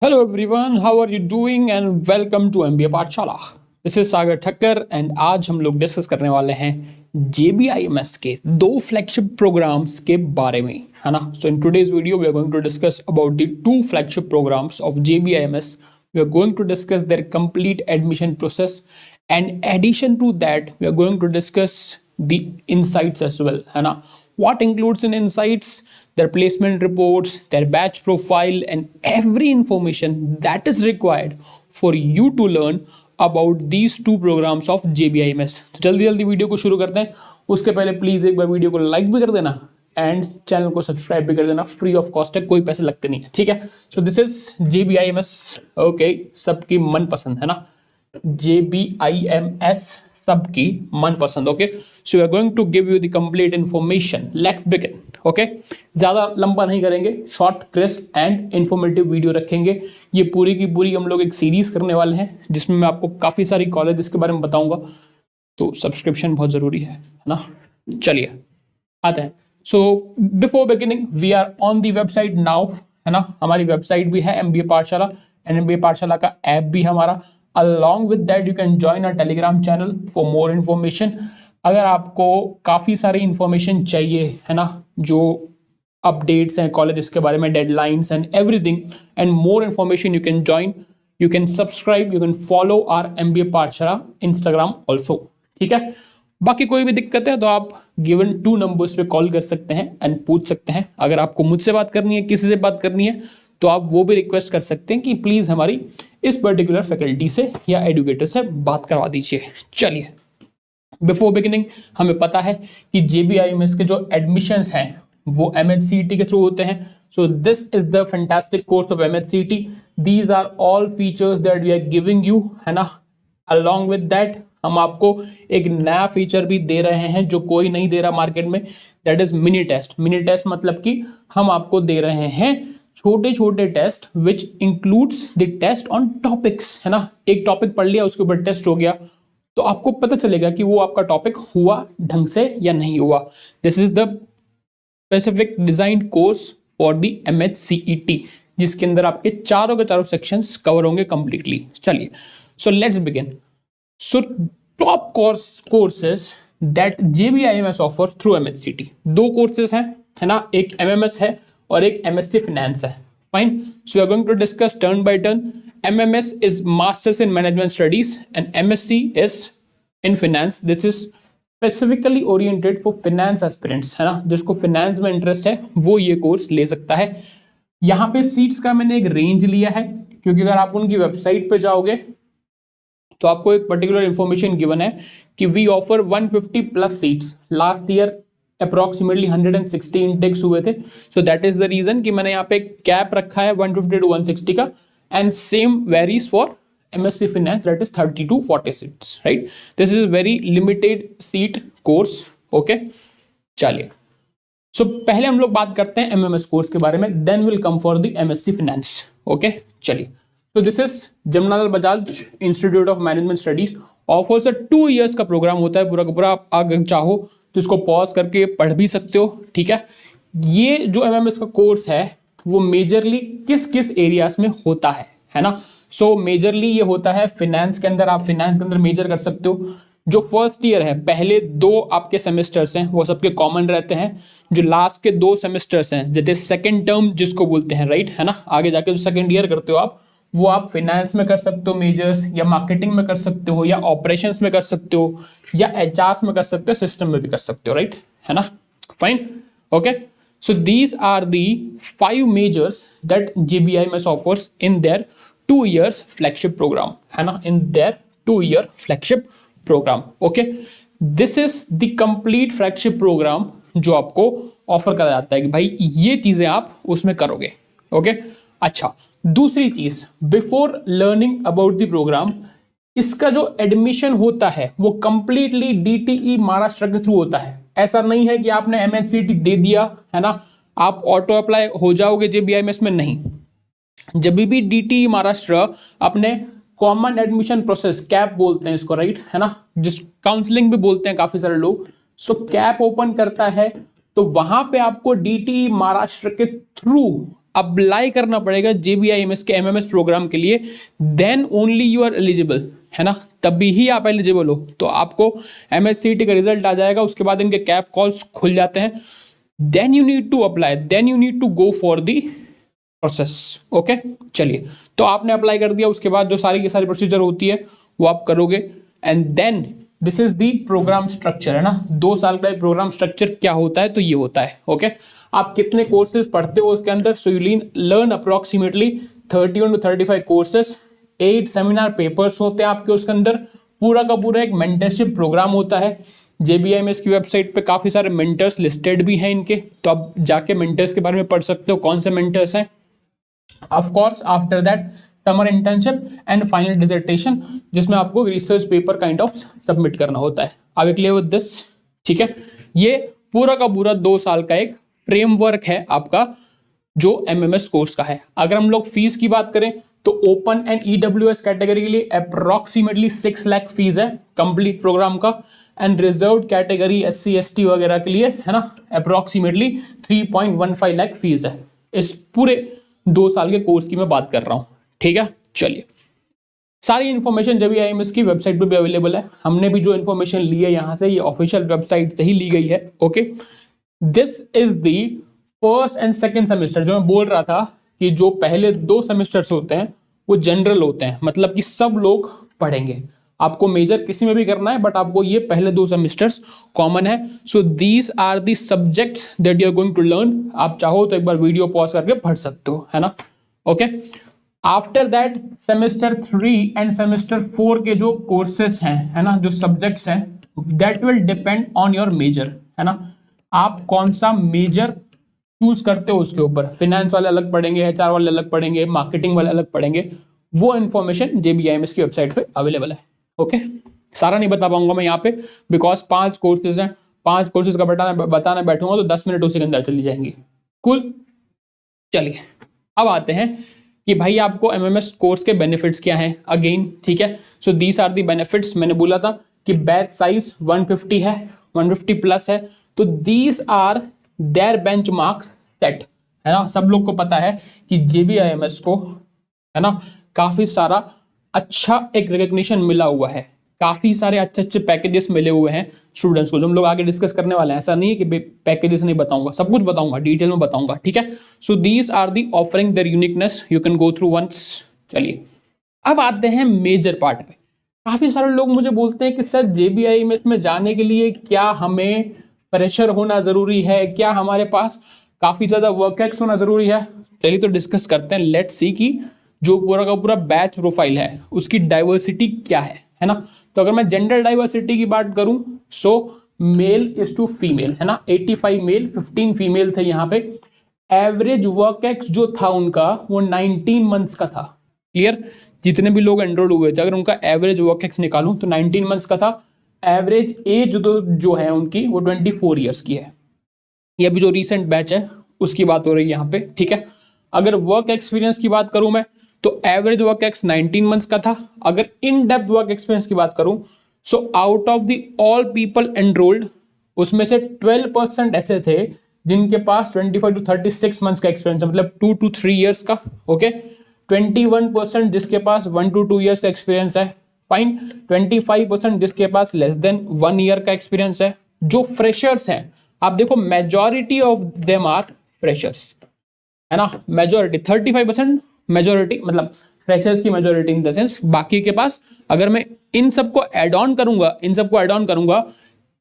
Hello everyone, how are you doing and welcome to MBA Pathshala. This is Sagar Thakkar and आज हम लोग discuss करने वाले हैं जेबीआईएमएस के दो फ्लैगशिप प्रोग्राम्स के बारे में, है ना। So in today's video we are going to discuss about the two flagship programmes of JBIMS. We are going to discuss their complete admission process and addition to that we are going to discuss the insights as well, है ना. What includes in insights? Their placement reports, their batch profile, and every information that is required for you to learn about these two programs of JBIMS. तो जल्दी जल्दी video को शुरू करते हैं. उसके पहले प्लीज एक बार वीडियो को लाइक भी कर देना एंड चैनल को सब्सक्राइब भी कर देना. फ्री ऑफ कॉस्ट है, कोई पैसे लगते नहीं है, ठीक है. So this is JBIMS. Okay, सबकी मनपसंद, है ना. JBIMS सबकी मनपसंद. Okay, so we are going to give you the complete information. Let's begin. Okay, ज्यादा लंबा नहीं करेंगे, short crisp and informative video रखेंगे. ये पूरी की पूरी हम लोग एक सीरीज करने वाले हैं जिसमें मैं आपको काफी सारी कॉलेज के बारे में बताऊंगा. तो सब्सक्रिप्शन बहुत जरूरी है ना. चलिए आते हैं. So before beginning we are on the website now, है ना. हमारी वेबसाइट भी है एमबीए पाठशाला एंड एमबीए पाठशाला का ऐप भी हमारा. Along with that you can join our Telegram channel for more information. अगर आपको काफ़ी सारी इंफॉर्मेशन चाहिए, है ना, जो अपडेट्स हैं कॉलेजेस के बारे में, deadlines and everything and more information, you can join, you can subscribe, you can follow our MBA Pathshala Instagram also, ठीक है. बाकी कोई भी दिक्कत है तो आप गिवन 2 नंबर्स पे कॉल कर सकते हैं एंड पूछ सकते हैं. अगर आपको मुझसे बात करनी है, किसी से बात करनी है, तो आप वो भी रिक्वेस्ट कर सकते हैं कि प्लीज़ हमारी इस पर्टिकुलर फैकल्टी से या एजुकेटर से बात करवा दीजिए. चलिए, बिफोर बिगिनिंग हमें पता है कि जेबीआईएमएस के जो एडमिशंस हैं वो एमएचसीईटी के थ्रू होते हैं. So this is the fantastic course of MHCET. These are all features that we are giving you, है ना. अलॉन्ग विद दैट हम आपको एक नया फीचर भी दे रहे हैं जो कोई नहीं दे रहा मार्केट में, that is mini test. Mini test मतलब कि हम आपको दे रहे हैं छोटे छोटे test which includes the test on topics, है ना. एक टॉपिक पढ़ लिया, उसके ऊपर टेस्ट हो गया, तो आपको पता चलेगा कि वो आपका टॉपिक हुआ ढंग से या नहीं हुआ. This is the specific design course for the MHCET, जिसके अंदर आपके चारों के चारों सेक्शंस कवर होंगे कंप्लीटली. चलिए, so let's begin. So top courses that JBIMS offer through MHCET, 2 courses हैं, है ना. एक एमएमएस है और एक एमएससी फाइनेंस है. Fine. So we are going to discuss turn by turn. MMS is masters in management studies and MSc is in finance. This is specifically oriented for finance aspirants, है ना. जिसको finance में interest है वो ये course ले सकता है. यहाँ पे सीट्स का मैंने एक रेंज लिया है क्योंकि अगर आप उनकी वेबसाइट पे जाओगे तो आपको एक पर्टिकुलर इंफॉर्मेशन गिवन है कि we offer 150 plus seats. Last year approximately 160 intakes हुए थे. So that is the reason कि मैंने यहाँ पे कैप रखा है 150 टू 160 का. And same varies for MSc finance, that is 30 to 40 seats, right. This is very limited seat course. Okay, चलिए. सो पहले हम लोग बात करते हैं एमएमएस कोर्स के बारे में, then will come for the MSc finance. Okay, चलिए. तो this is Jamnalal Bajaj Institute of Management Studies offers a 2 years का प्रोग्राम होता है पूरा का पूरा. आप अगर चाहो तो इसको पॉज करके पढ़ भी सकते हो, ठीक है. ये जो एमएमएस का कोर्स है वो मेजरली किस किस एरियाज में होता है ना. सो मेजरली ये होता है फाइनेंस के अंदर. आप फाइनेंस के अंदर मेजर कर सकते हो. जो फर्स्ट ईयर है, पहले 2 आपके सेमेस्टर्स हैं वो सबके कॉमन रहते हैं. जो लास्ट के 2 सेमेस्टर्स हैं, जैसे सेकेंड टर्म जिसको बोलते हैं, राइट, है ना. आगे जाके जो सेकेंड ईयर करते हो आप, वो आप फाइनेंस में कर सकते हो मेजर्स, या मार्केटिंग में कर सकते हो, या ऑपरेशंस में कर सकते हो, या एचआर में कर सकते हो, सिस्टम में भी कर सकते हो, राइट, है ना. Fine. Okay, so these are the 5 majors that JBIMS offers in their 2 years flagship program, है ना. In their 2 year flagship program. Okay, this is the complete flagship program जो आपको ऑफर करा जाता है कि भाई ये चीजें आप उसमें करोगे. ओके, अच्छा. दूसरी चीज, before learning about the program, इसका जो एडमिशन होता है वो कंप्लीटली डीटीई महाराष्ट्र के थ्रू होता है. ऐसा नहीं है कि आपने एमएचसीईटी दे दिया, है ना, आप ऑटो अप्लाई हो जाओगे जेबीआईएमएस में. नहीं, जब भी डीटीई महाराष्ट्र अपने कॉमन एडमिशन प्रोसेस, कैप बोलते हैं इसको, राइट, है ना, जिस काउंसलिंग भी बोलते हैं काफी सारे लोग. सो कैप ओपन करता है तो वहां पे आपको डीटीई महाराष्ट्र के थ्रू अप्लाई करना पड़ेगा JBIMS के MMS प्रोग्राम के लिए, then only you are eligible, है ना, तभी ही आप एलिजिबल हो। तो आपको MSCT का रिजल्ट आ जाएगा, उसके बाद इनके कैप कॉल्स खुल जाते हैं, then you need to apply, then you need to go for the process. Okay, चलिए, तो आपने अप्लाई कर दिया, उसके बाद जो सारी की सारी प्रोसीजर होती है वो आप करोगे, and then this is the program structure, है ना। 2 साल का प्रोग्राम स्ट्रक्चर क्या होता है, तो ये होता है। ओके, आप कितने कोर्सेज पढ़ते हो उसके अंदर, so you learn approximately 31 to 35 courses, 8 seminar papers होते हैं आपके उसके अंदर, पूरा का पूरा एक मेंटरशिप प्रोग्राम होता है। JBIMS की वेबसाइट पे काफ़ी सारे मेंटर्स लिस्टेड भी हैं इनके, तो आप जाके मेंटर्स के बारे में पढ़ सकते हो, कौन से मेंटर्स हैं। Of course after that summer internship and final dissertation, जिसमें आपको research paper kind of submit करना होता है। Are you clear with this? ठीक है, ये पूरा का पूरा 2 साल का एक फ्रेमवर्क है आपका जो MMS कोर्स का है। अगर हम लोग फीस की बात करें तो ओपन एंड EWS कैटेगरी के लिए अप्रोक्सीमेटली 6 लाख फीस है कंप्लीट प्रोग्राम का, and reserve category SC ST वगैरह के लिए, है ना, अप्रोक्सीमेटली 3.15 लाख फीस है। इस पूरे 2 साल के कोर्स की मैं बात कर रहा हूँ। ठीक है, चलिए, सारी इन्फॉर्मेशन JBIMS की वेबसाइट पे भी अवेलेबल है। हमने भी जो इन्फॉर्मेशन ली है यहाँ से, ये ऑफिशियल वेबसाइट से ही ली गई है। Okay, this is the first and second semester. जो मैं बोल रहा था कि जो पहले 2 सेमेस्टर्स होते हैं वो जनरल होते हैं, मतलब कि सब लोग पढ़ेंगे, आपको मेजर किसी में भी करना है, बट आपको ये पहले 2 सेमेस्टर्स कॉमन है। So these are the subjects that you are going to learn. आप चाहो तो एक बार वीडियो पॉज करके पढ़ सकते हो, है ना। Okay, after that semester 3 end semester 4 के जो कोर्सेज हैं, है ना, जो सब्जेक्ट्स हैं, that will depend on your major, है ना। आप कौन सा मेजर चूज करते हो उसके ऊपर, फिनेंस वाले अलग पढ़ेंगे, HR वाले अलग पढ़ेंगे, मार्केटिंग वाले अलग पढ़ेंगे, वो इन्फॉर्मेशन JBIMS की वेबसाइट पे अवेलेबल है। ओके, सारा नहीं बता पाऊंगा मैं यहाँ पे, बिकॉज 5 कोर्सेज हैं, 5 कोर्सेज का बताना बैठूंगा तो 10 मिनट उसी के अंदर चली जाएंगी। कूल, चलिए, अब आते हैं कि भाई आपको MMS कोर्स के बेनिफिट्स क्या हैं अगेन। ठीक है, so these are the benefits. मैंने बोला था कि बैच साइज 150 है, 150 प्लस है, तो these are their benchmark set, है ना। सब लोग को पता है कि JBIMS को, है ना, काफी सारा अच्छा एक रिकग्निशन मिला हुआ है, काफी सारे अच्छे अच्छे पैकेजेस मिले हुए हैं स्टूडेंट्स को, जो हम लोग आगे डिस्कस करने वाले हैं। ऐसा नहीं है कि पैकेजेस नहीं बताऊंगा, सब कुछ बताऊंगा, डिटेल में बताऊंगा। ठीक है, so these are the offering their uniqueness, you can go through once. चलिए, अब आते हैं मेजर पार्ट पे। काफी सारे लोग मुझे बोलते हैं कि सर JBIMS में जाने के लिए क्या हमें फ्रेशर होना जरूरी है, क्या हमारे पास काफी ज्यादा वर्क एक्स होना जरूरी है। चलिए तो डिस्कस करते हैं, लेट्स सी कि जो पूरा का पूरा बैच प्रोफाइल है उसकी डाइवर्सिटी क्या है ना। तो अगर मैं जेंडर डाइवर्सिटी की बात करूं, सो मेल इज टू फीमेल, है ना, 85 मेल 15 फीमेल थे यहाँ पे। एवरेज वर्क एक्स जो था उनका वो 19 मंथ्स का था। क्लियर, जितने भी लोग एनरोल हुए थे, अगर उनका एवरेज वर्क एक्स निकालूं तो 19 मंथ्स का था। एवरेज एज जो है उनकी वो 24 ईयर्स की है। ये अभी जो रिसेंट बैच है उसकी बात हो रही है यहाँ पे। ठीक है, अगर वर्क एक्सपीरियंस की बात करूं मैं तो एवरेज वर्क एक्स 19 मंथ्स का था। अगर इन डेप्थ वर्क एक्सपीरियंस की बात करूं, so out of the all people enrolled, उसमें से 12% ऐसे थे जिनके पास 25 to 36 मंथ्स का एक्सपीरियंस है, मतलब 2 to 3 ईयर्स का। ओके, 21% जिसके पास 1 to 2 ईयर्स का एक्सपीरियंस है, फाइन। 25% जिसके पास लेस देन 1 ईयर का एक्सपीरियंस है। जो फ्रेशर्स हैं, आप देखो majority of them are freshers, है ना, मेजॉरिटी 35% मेजॉरिटी, मतलब फ्रेशर्स की मेजॉरिटी इन द सेंस। बाकी के पास अगर मैं इन सबको ऐड ऑन करूंगा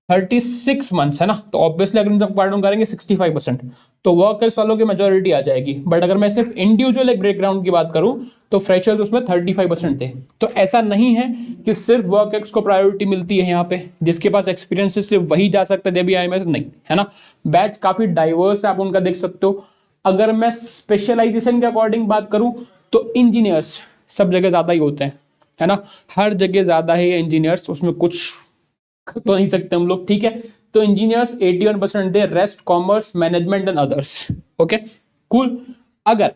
36 मंथ्स, है ना, तो ऑब्वियसली अगर इन सबको ऐड ऑन करेंगे 65%, तो वर्क एक्स वालों की मेजॉरिटी आ जाएगी। बट अगर मैं सिर्फ इंडिविजुअल एक बैकग्राउंड की बात करूं तो फ्रेशर्स उसमें 35% थे। तो ऐसा नहीं है कि सिर्फ वर्क एक्स को प्रायोरिटी मिलती है यहाँ पे, जिसके पास एक्सपीरियंस है सिर्फ वही जा सकता है JBIMS, नहीं, है ना। बैच काफी डाइवर्स है, आप उनका देख सकते हो। अगर मैं स्पेशलाइजेशन के अकॉर्डिंग बात करूं तो इंजीनियर्स सब जगह ज्यादा ही होते हैं, है ना, हर जगह ज्यादा है इंजीनियर्स, उसमें कुछ तो नहीं सकते हम लोग। ठीक है, तो इंजीनियर्स 81% थे, rest commerce, management and others. Okay, cool. अगर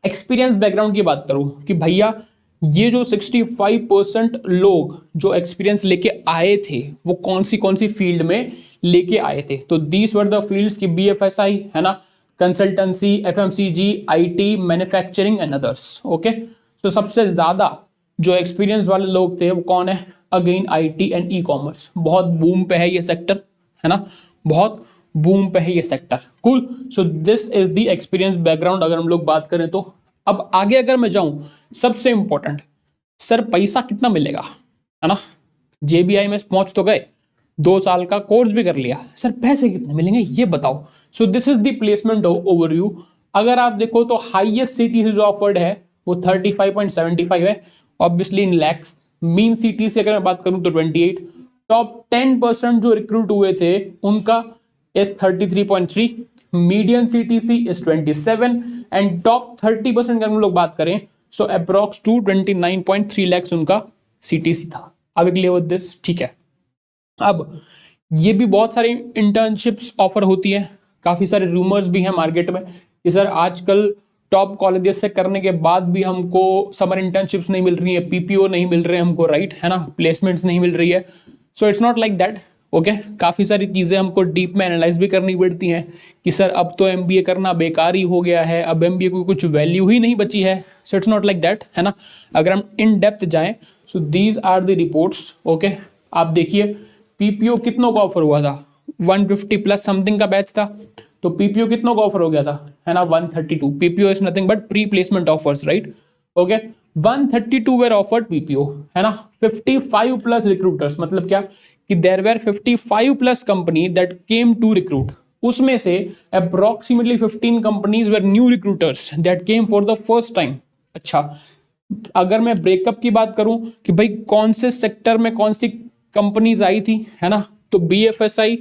एक्सपीरियंस बैकग्राउंड की बात करूं कि भैया ये जो 65% लोग जो एक्सपीरियंस लेके आए थे वो कौन सी फील्ड में लेके आए थे, तो दीज वर द फील्ड्स की BFSI, है ना, consultancy, FMCG, IT, manufacturing and others. Okay, तो सबसे ज्यादा जो एक्सपीरियंस वाले लोग थे वो कौन है? Again IT and e commerce. बहुत बूम पे है ये सेक्टर, है ना, बहुत बूम पे है ये sector. Cool, so this is the experience background अगर हम लोग बात करें तो। अब आगे अगर मैं जाऊं, सबसे इंपॉर्टेंट, सर पैसा कितना मिलेगा, है ना, जेबीआई में पहुंच तो गए, 2 साल का कोर्स भी कर लिया, सर पैसे कितने मिलेंगे ये बताओ। सो this is the placement overview. अगर आप देखो तो हाईएस्ट सिटी से जो ऑफर्ड है वो 35.75 है, ऑब्वियसली इन लैक्स। मीन सिटी से अगर मैं बात करूं तो 28। टॉप 10% जो रिक्रूट हुए थे उनका is 33.3, median CTC is 27 and top 30% की हम लोग बात करें सो अप्रॉक्स टू 29.3 लैक्स उनका सीटीसी था। अब क्लियर विद दिस, ठीक है। अब ये भी बहुत सारी इंटर्नशिप्स ऑफर होती है, काफी सारे रूमर्स भी हैं मार्केट में कि सर आजकल टॉप कॉलेजेस से करने के बाद भी हमको समर इंटर्नशिप्स नहीं मिल रही है, पीपीओ नहीं मिल रहे हमको, राइट, है ना, प्लेसमेंट्स नहीं मिल रही है। So it's not like that. Okay, काफी सारी चीजें हमको डीप में एनालाइज भी करनी पड़ती हैं कि सर अब तो एमबीए करना बेकार ही हो गया है, अब एमबीए को कुछ वैल्यू ही नहीं बची है। So it's not like that, है ना। अगर हम इन डेप्थ जाएं, so these are the reports. Okay, आप देखिए पीपीओ कितनों का ऑफर हुआ था, 150 प्लस समथिंग का बैच था, तो पीपीओ कितनों का ऑफर हो गया था, है ना, 132। PPO is nothing but pre placement offers, right. Okay, 132 were offered PPO, है ना। 55 प्लस रिक्रूटर्स, मतलब क्या कि there were 55 plus company that came to recruit. उसमें से approximately 15 companies were new recruiters that came for the first time. अच्छा, अगर मैं ब्रेकअप की बात करूं कि भाई कौन से सेक्टर में कौन सी कंपनीज आई थी, है ना, तो BFSI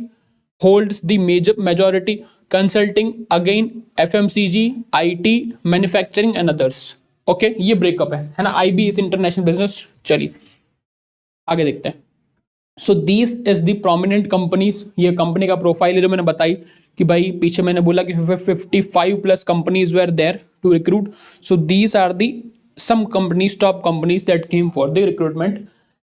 holds the majority, consulting again FMCG, IT, manufacturing and others. Okay, ये ब्रेकअप है ना। IB is international business. चलिए आगे देखते हैं। So this is the prominent companies. ये कंपनी का प्रोफाइल है जो मैंने बताई कि भाई पीछे मैंने बोला कि 55 plus companies were there to recruit. So these are the some companies, top companies that came for the recruitment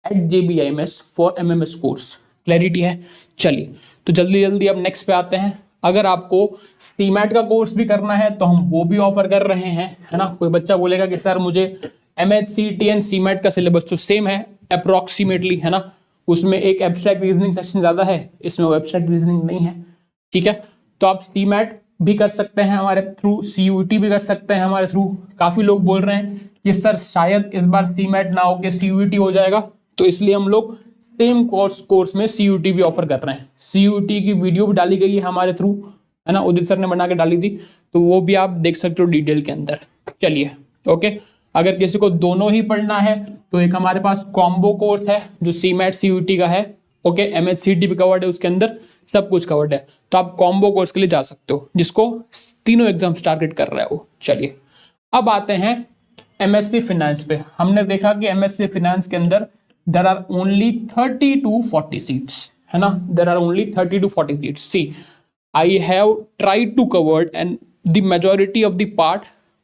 at JBIMS for MMS course। Clarity है। चलिए तो जल्दी जल्दी अब नेक्स्ट पे आते हैं। अगर आपको सीमैट का कोर्स भी करना है तो हम वो भी ऑफर कर रहे हैं, है ना। कोई बच्चा बोलेगा कि सर मुझे MHCT एंड सीमैट का सिलेबस तो सेम है अप्रोक्सीमेटली, है ना, उसमें एक एब्स्ट्रैक्ट रीजनिंग सेक्शन ज्यादा है, इसमें वो एब्स्ट्रैक्ट रीजनिंग नहीं है, ठीक है। तो आप सीमैट भी कर सकते हैं हमारे थ्रू, सीयूटी भी कर सकते हैं हमारे थ्रू। काफी लोग बोल रहे हैं कि सर शायद इस बार सीमैट ना हो के सीयूटी हो जाएगा, तो इसलिए हम लोग सेम कोर्स में सीयूटी भी ऑफर कर रहे हैं। सीयूटी की वीडियो भी डाली गई है हमारे थ्रू, है ना, उदित सर ने बना के डाली थी, तो वो भी आप देख सकते हो डिटेल के अंदर। चलिए ओके, अगर किसी को दोनों ही पढ़ना है तो एक हमारे पास कॉम्बो कोर्स है जो सीमैट सीयूटी का है। ओके, एमएचसीटी भी कवर्ड है, उसके अंदर सब कुछ कवर्ड है, तो आप कॉम्बो कोर्स के लिए जा सकते हो जिसको तीनों एग्जाम्स टारगेट कर रहा है वो। चलिए अब आते हैं एमएससी फाइनेंस पे। हमने देखा कि एमएससी फाइनेंस के अंदर there are only 30 to 40 seats, है ना, there are only 30 to 40 seats. See I have tried to covered and the majority of the part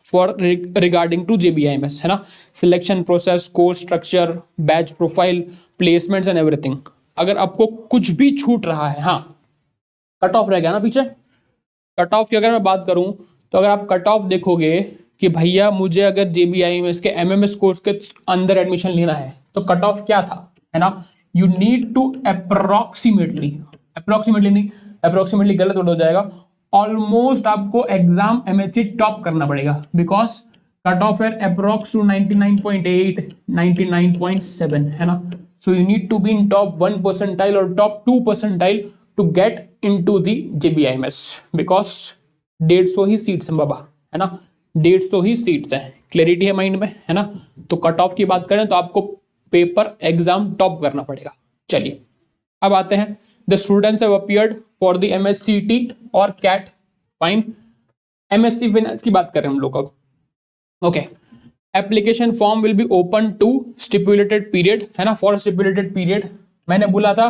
for regarding to JBIMS, है ना, selection process, course structure, batch profile, placements and everything. अगर आपको कुछ भी छूट रहा है, हाँ कट ऑफ रह गया ना पीछे, कट ऑफ की अगर मैं बात करूं तो अगर आप कट ऑफ देखोगे कि भैया मुझे अगर JBIMS के MMS कोर्स के अंदर एडमिशन लेना है तो कट ऑफ क्या था, है ना, यू नीड टू अप्रोक्सीमेटली नहीं, अप्रोक्सीमेटली गलत वर्ड हो जाएगा, ऑलमोस्ट आपको एग्जाम MHC टॉप करना पड़ेगा, बिकॉज कट ऑफ है अप्रोक्स टू 99.8 99.7, है ना। So you need to be in top 1 percentile or top 2 percentile to get into the JBIMS because 150 he seats हैं बाबा, है ना, 150 ही सीट्स हैं। क्लैरिटी है माइंड में, है ना। तो कट ऑफ की बात करें तो आपको पेपर एग्जाम टॉप करना पड़ेगा। चलिए अब आते हैं, the students have appeared for the MHCT और कैट, फाइन। MSc फाइनेंस की बात करें हम लोग अब, okay. Application form will be open to stipulated period, है ना, फॉर स्टिपुलेटेड पीरियड। मैंने बोला था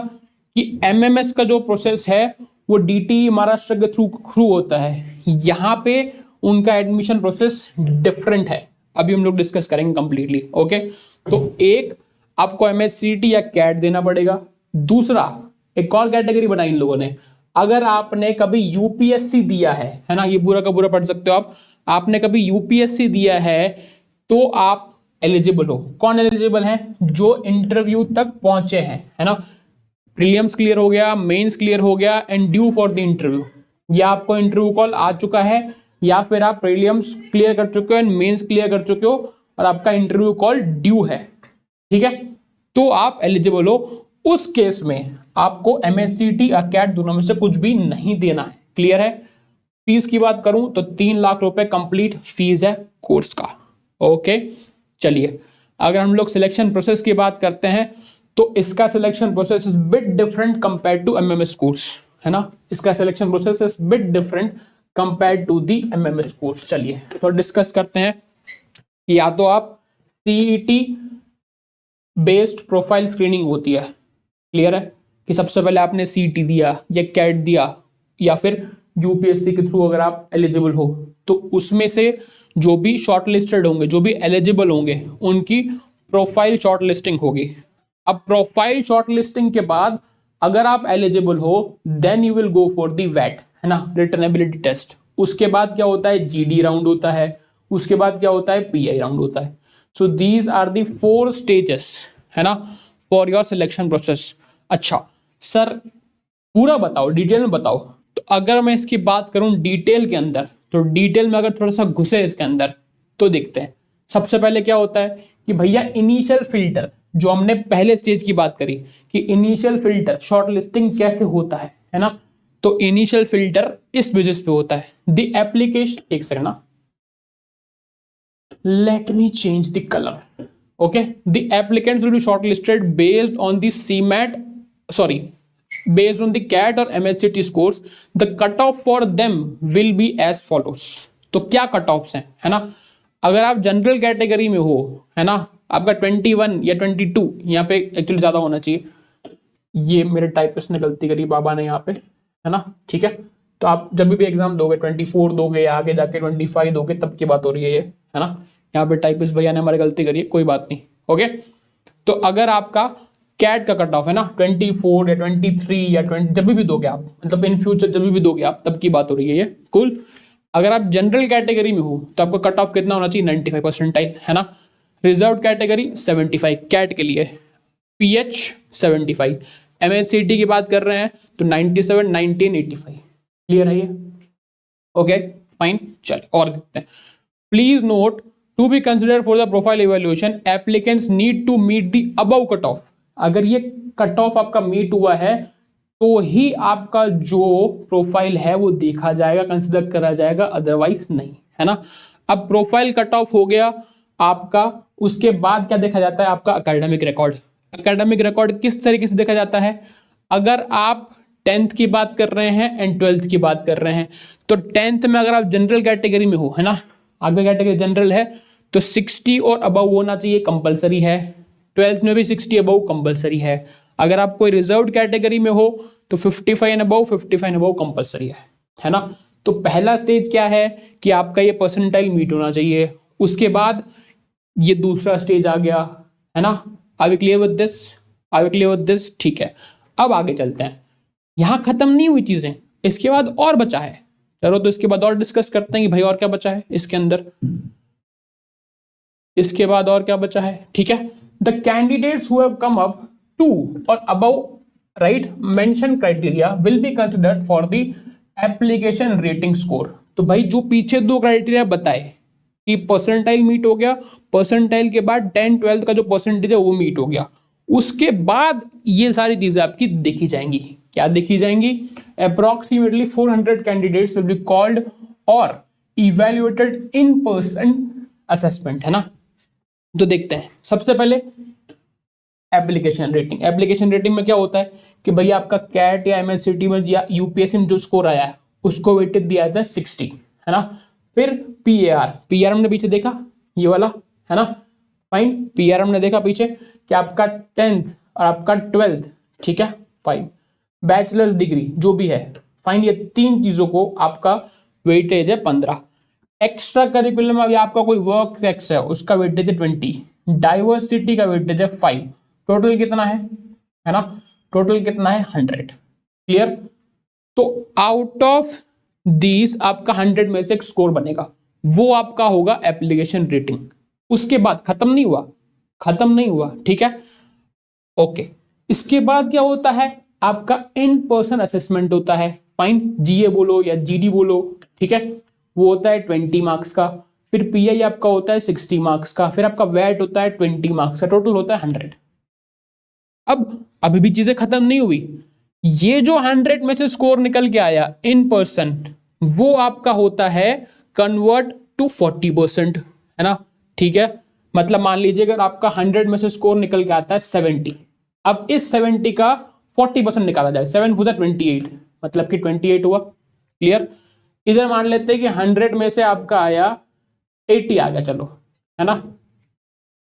कि MMS का जो प्रोसेस है वो DT महाराष्ट्र के थ्रू होता है, यहाँ पे उनका एडमिशन प्रोसेस डिफरेंट है, अभी हम लोग डिस्कस करेंगे कंप्लीटली। ओके, तो एक आपको MHCT या कैट देना पड़ेगा, दूसरा एक और कैटेगरी बनाई इन लोगों ने, अगर आपने कभी यूपीएससी दिया है ना, ये पूरा का पूरा पढ़ सकते हो आप, आपने कभी यूपीएससी दिया है तो आप एलिजिबल हो। कौन एलिजिबल है? जो इंटरव्यू तक पहुंचे हैं, है ना। प्रीलिम्स क्लियर हो गया, मेंस क्लियर हो गया and due for the interview, या आपको इंटरव्यू कॉल आ चुका है, या फिर आप प्रीलिम्स क्लियर कर चुके हो एंड मेंस क्लियर कर चुके हो और आपका इंटरव्यू कॉल ड्यू है, ठीक है, तो आप एलिजिबल हो। उस केस में आपको एमएससीटी या कैट दोनों में से कुछ भी नहीं देना है। क्लियर है? फीस की बात करूं तो 3 लाख रुपए कंप्लीट फीस है कोर्स का। ओके, चलिए अगर हम लोग सिलेक्शन प्रोसेस की बात करते हैं तो इसका selection process is bit different compare to MMS course, है ना। इसका selection process is bit different compare to the MMS course. चलिए तो डिस्कस करते हैं। या तो आप सीईटी बेस्ड प्रोफाइल स्क्रीनिंग होती है, क्लियर है, कि सबसे पहले आपने सीईटी दिया या कैट दिया या फिर यूपीएससी के थ्रू अगर आप एलिजिबल हो तो उसमें से जो भी शॉर्ट लिस्टेड होंगे, जो भी एलिजिबल होंगे, उनकी प्रोफाइल शॉर्ट लिस्टिंग होगी। अब प्रोफाइल शॉर्ट लिस्टिंग के बाद अगर आप एलिजिबल हो then you will go for the वैट, है ना, रिटन एबिलिटी टेस्ट। उसके बाद क्या होता है? जीडी राउंड होता है। उसके बाद क्या होता है? पीआई राउंड होता है। सो दीज आर दी 4 स्टेजेस, है ना, फॉर योर सिलेक्शन प्रोसेस। अच्छा सर पूरा बताओ, डिटेल में बताओ। तो अगर मैं इसकी बात करूं डिटेल के अंदर, तो डिटेल में अगर थोड़ा सा घुसे इसके अंदर तो देखते हैं। सबसे पहले क्या होता है कि भैया इनिशियल फिल्टर, जो हमने पहले स्टेज की बात करी कि इनिशियल फिल्टर शॉर्ट लिस्टिंग कैसे होता है ना। तो इनिशियल फिल्टर इस बेसिस पे होता है। द एप्लीकेशन, एक सेकंड ना, let me change the color. Okay, the applicants will be shortlisted based on the CMAT, sorry, based on the CAT or MHCT scores. The cutoff for them will be as follows. तो क्या cut offs हैं, है ना। अगर आप general category में हो, है ना, आपका 21 या 22, यहाँ पे एक्चुअली ज्यादा होना चाहिए, ये मेरे टाइपिस्ट ने गलती करी बाबा ने यहाँ पे, है ना, ठीक है। तो आप जब भी एग्जाम दोगे 24 दोगे या आगे जाके 25 दोगे, तब की बात हो रही है ये, है ना। यहाँ पे टाइपिस्ट भैया ने हमारी गलती करी है, कोई बात नहीं। ओके, तो अगर आपका कैट का कट ऑफ है ना 24 या 23 या 20, जब भी दोगे आप, मतलब इन फ्यूचर जब भी दोगे आप, तब की बात हो रही है ये, कूल। अगर आप जनरल कैटेगरी में हो तो आपका कट ऑफ कितना होना चाहिए? 95 परसेंटाइल, है ना। रिजर्व कैटेगरी 75 कैट के लिए, पीएच 75, एमएचसीटी की बात कर रहे हैं तो 97, 19, 85। क्लियर है ये? ओके फाइन, चलिए और देखते हैं। Please note, to be consider for the profile evaluation applicants need to meet the above cut off. अगर ये कट ऑफ आपका मीट हुआ है तो ही आपका जो प्रोफाइल है वो देखा जाएगा, कंसिडर करा जाएगा, अदरवाइज नहीं, है ना। अब प्रोफाइल कट ऑफ हो गया आपका, उसके बाद क्या देखा जाता है? आपका एकेडमिक रिकॉर्ड। एकेडमिक रिकॉर्ड किस तरीके से देखा जाता है? अगर आप 10th की बात कर रहे हैं एंड 12th की बात कर रहे हैं तो 10th में अगर आप जनरल कैटेगरी में हो, है ना, आगे कैटेगरी जनरल है तो 60 और अबव होना चाहिए, कंपलसरी है। 12th में भी 60 अबव कंपलसरी है। अगर आप कोई रिजर्व्ड कैटेगरी में हो तो 55 and above, 55 and above compulsory है ना। तो पहला स्टेज क्या है कि आपका ये परसेंटाइल मीट होना चाहिए। उसके बाद ये दूसरा स्टेज आ गया, है ना। Are we clear with this? Are we clear with this? ठीक है, अब आगे चलते हैं। यहां खत्म नहीं हुई चीजें, इसके बाद और बचा है। चलो तो इसके बाद और डिस्कस करते हैं कि भाई और क्या बचा है इसके अंदर, इसके बाद और क्या बचा है, ठीक है। The candidates who have come up to or above right mention criteria will be considered for the application rating score. तो भाई जो पीछे 2 क्राइटेरिया बताए कि परसेंटाइल मीट हो गया, परसेंटाइल के बाद 10 12 का जो परसेंटेज है वो मीट हो गया, उसके बाद ये सारी चीजें आपकी देखी जाएंगी। क्या देखी जाएंगी? Approximately 400 candidates will be called और इवैल्यूएटेड इन पर्सन असेसमेंट, है ना। तो देखते हैं सबसे पहले एप्लीकेशन रेटिंग। एप्लीकेशन रेटिंग में क्या होता है कि भैया आपका कैट या एमएससीटी में या यूपीएससी में जो स्कोर आया है उसको वेटेज दिया जाता है 60, है ना। फिर पीएआर, पीआर हमने पीछे देखा ये वाला, है ना, फाइन। पीआर हमने देखा पीछे कि आपका 10th और आपका 12th, ठीक है, फाइन। बैचलर्स डिग्री जो भी है, फाइन। ये 3 चीजों को आपका वेटेज है 15। एक्स्ट्रा करिकुलम अभी आपका कोई वर्क एक्स है उसका वेटेज है 20, डाइवर्सिटी का वेटेज है 5। टोटल कितना है ना, टोटल कितना है 100। क्लियर? तो आउट ऑफ दीज आपका 100 में से एक स्कोर बनेगा, वो आपका होगा एप्लीकेशन रेटिंग। उसके बाद खत्म नहीं हुआ, ठीक है, ओके। इसके बाद क्या होता है, आपका इन पर्सन असेसमेंट होता है, फाइन, जीए बोलो या जीडी बोलो, ठीक है, वो होता है 20 मार्क्स का। फिर पीआई आपका होता है 60 मार्क्स का। फिर आपका वैट होता है 20 मार्क्स का, टोटल होता है 100। अब अभी भी चीजें खत्म नहीं हुई, ये जो 100 में से स्कोर निकल के आया इन पर्सन, वो आपका होता है कन्वर्ट टू 40%, है ना, ठीक है। मतलब मान लीजिए अगर आपका 100 में से स्कोर निकल के आता है 70, अब इस 70 का 40% निकाला जाए, 7 4 28, मतलब कि 28 हुआ, क्लियर। इधर मान लेते हैं कि 100 में से आपका आया 80 आ गया, चलो, है ना,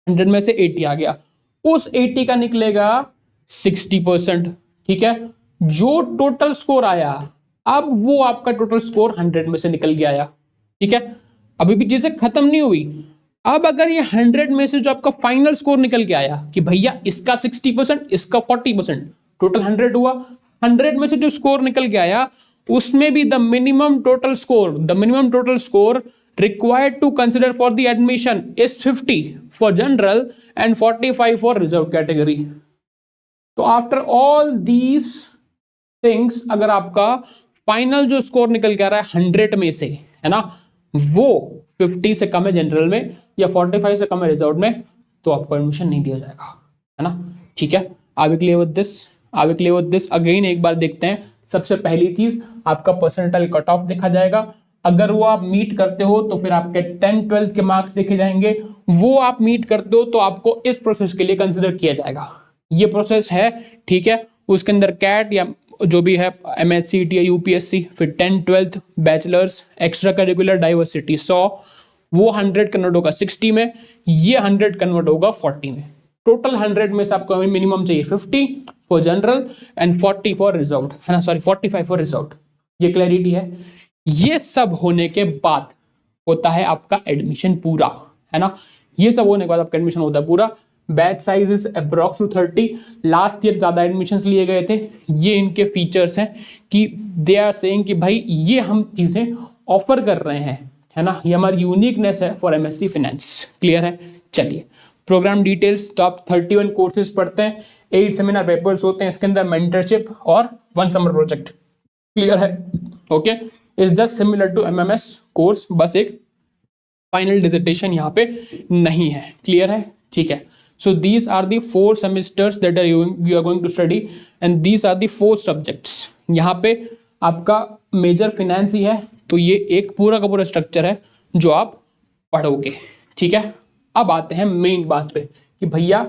100 में से 80 आ गया, उस 80 का निकलेगा 60%, ठीक है। जो टोटल स्कोर आया, अब वो आपका टोटल स्कोर 100 में से निकल के आया, ठीक है। अभी भी चीजें खत्म नहीं हुई। अब अगर ये 100 में से जो आपका फाइनल स्कोर निकल के आया कि भैया इसका 60%, इसका 40%, टोटल 100 हुआ, 100 में से जो स्कोर निकल के आया उसमें भी the minimum total score required to consider for the admission is 50 for general and 45 for reserved category. तो आफ्टर ऑल दीज थिंग्स अगर आपका फाइनल जो स्कोर निकल के आ रहा है 100 में से, है ना, वो 50 से कम है जनरल में या 45 से कम है रिजर्व में, तो आपको एडमिशन नहीं दिया जाएगा, है ना, ठीक है। Are we clear with this? Again एक बार देखते हैं। सबसे पहली चीज आपका परसेंटाइल कट ऑफ देखा जाएगा, अगर वो आप मीट करते हो तो फिर आपके 10th 12th के मार्क्स देखे जाएंगे, वो आप मीट करते हो तो आपको इस प्रोसेस के लिए कंसिडर किया जाएगा। ये प्रोसेस है, ठीक है। उसके अंदर कैट या जो भी है MHCT या UPSC, फिर 10th 12th bachelors, extra curricular, diversity 100, वो 100 कन्वर्ट होगा 60 में, ये 100 कन्वर्ट होगा 40 में। टोटल 100 में से आपको मिनिमम चाहिए 50 for general and 40 for reserve, है ना, सॉरी 45 फॉर रिजर्व। ये क्लैरिटी है। ये सब होने के बाद होता है आपका एडमिशन पूरा, है ना, ये सब होने के बाद आपका एडमिशन होता है पूरा। Batch size is approx to 30। Last year ज्यादा एडमिशंस लिए गए थे। ये इनके फीचर्स हैं कि दे आर सेइंग कि भाई ये हम चीजें ऑफर कर रहे हैं, है ना, ये हमारी यूनिकनेस है फॉर MSc फाइनेंस। क्लियर है? चलिए प्रोग्राम डिटेल्स। तो आप 31 कोर्सेज पढ़ते हैं, 8 सेमिनार पेपर्स होते हैं, इसके अंदर मेंटरशिप और 1 समर प्रोजेक्ट। क्लियर है? Okay, is just similar to MMS course, बस एक फाइनल डिसर्टेशन यहाँ पे नहीं है। क्लियर है? ठीक है। So these are the 4 semesters that are you are going to study and these are the 4 subjects. यहाँ पे आपका मेजर फिनेंस ही है, तो ये एक पूरा का पूरा स्ट्रक्चर है जो आप पढ़ोगे, ठीक है। अब आते हैं मेन बात पे कि भैया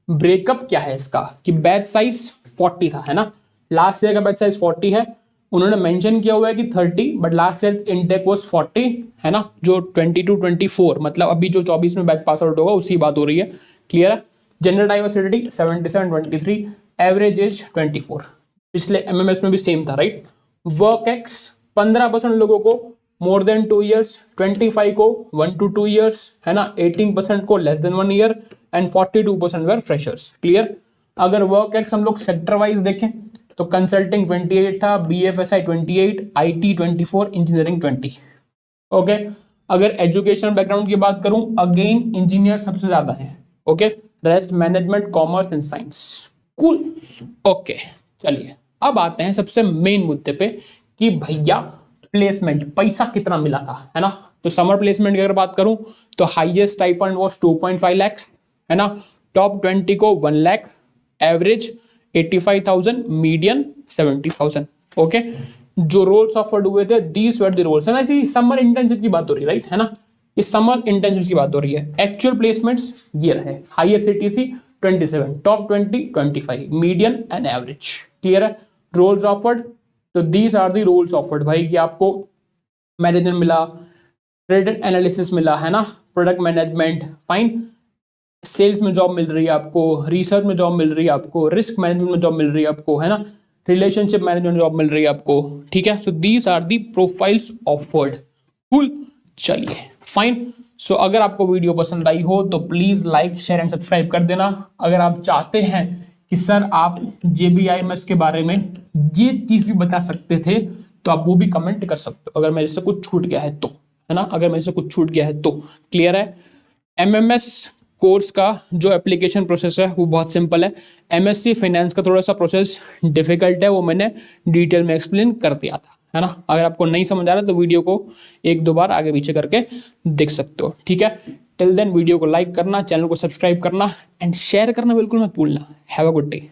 ब्रेकअप क्या है इसका, कि बैच साइज 40 था, है ना, लास्ट ईयर का बैच साइज 40 है। उन्होंने मेंशन किया हुआ है कि 30, but last year intake was 40, है ना, जो 22-24 मतलब अभी जो 24 में बैच पास आउट होगा उसी बात हो रही है। क्लियर है? General diversity 77-23, average age 24। पिछले MMS में भी सेम था, राइट। वर्क एक्स 15% लोगों को मोर देन 2 years, 25 को 1 to 2 years, है ना, 18% को less than 1 year and 42% were freshers. Clear? अगर वर्क एक्स हम लोग सेक्टर वाइज देखें तो कंसल्टिंग 28 था, BFSI 28, IT 24, इंजीनियरिंग 20। ओके, अगर एजुकेशन बैकग्राउंड की बात करूं, अगेन इंजीनियर सबसे ज्यादा है। Okay, rest management, commerce and science. Cool. Okay, चलिए अब आते हैं सबसे मेन मुद्दे पे कि भैया प्लेसमेंट पैसा कितना मिला था, है ना। तो समर प्लेसमेंट की अगर बात करूं तो हाईएस्ट स्टाइपेंड वाज 2.5 लाख, है ना, टॉप 20 को 1 लाख, एवरेज 85,000, मीडियन 70,000। ओके, जो रोल्स ऑफर्ड हुए थे दीज वर द रोल्स, है ना। इसी समर इंटर्नशिप की बात हो रही है, राइट, है ना, इस समर इंटर्नशिप की बात हो रही है। एक्चुअल प्लेसमेंट्स ये रहे, highest CTC 27, top 20 25, median and average. Clear है? रोल्स ऑफर्ड, तो these are the roles offered भाई, कि आपको मैनेजमेंट मिला, ट्रेड एनालिसिस मिला, है ना, प्रोडक्ट मैनेजमेंट, फाइन, सेल्स में जॉब मिल रही है आपको, रिसर्च में जॉब मिल रही है आपको, रिस्क मैनेजमेंट में जॉब मिल रही है आपको, है ना, रिलेशनशिप मैनेजमेंट जॉब मिल रही है आपको, ठीक है। So these are the profiles offered. Cool, चलिए फाइन। सो अगर आपको वीडियो पसंद आई हो तो please like, share and subscribe कर देना। अगर आप चाहते हैं कि सर आप JBIMS के बारे में ये चीज भी बता सकते थे, तो आप वो भी कमेंट कर सकते हो अगर मेरे से कुछ छूट गया है तो, है ना, अगर मेरे से कुछ छूट गया है तो। क्लियर है। MMS कोर्स का जो एप्लीकेशन प्रोसेस है वो बहुत सिंपल है। MSc फाइनेंस का थोड़ा सा प्रोसेस डिफिकल्ट है, वो मैंने डिटेल में एक्सप्लेन कर दिया था, है ना। अगर आपको नहीं समझ आ रहा तो वीडियो को एक दो बार आगे पीछे करके देख सकते हो, ठीक है। टिल देन वीडियो को लाइक करना, चैनल को सब्सक्राइब करना एंड शेयर करना बिल्कुल मत भूलना। Have a good day.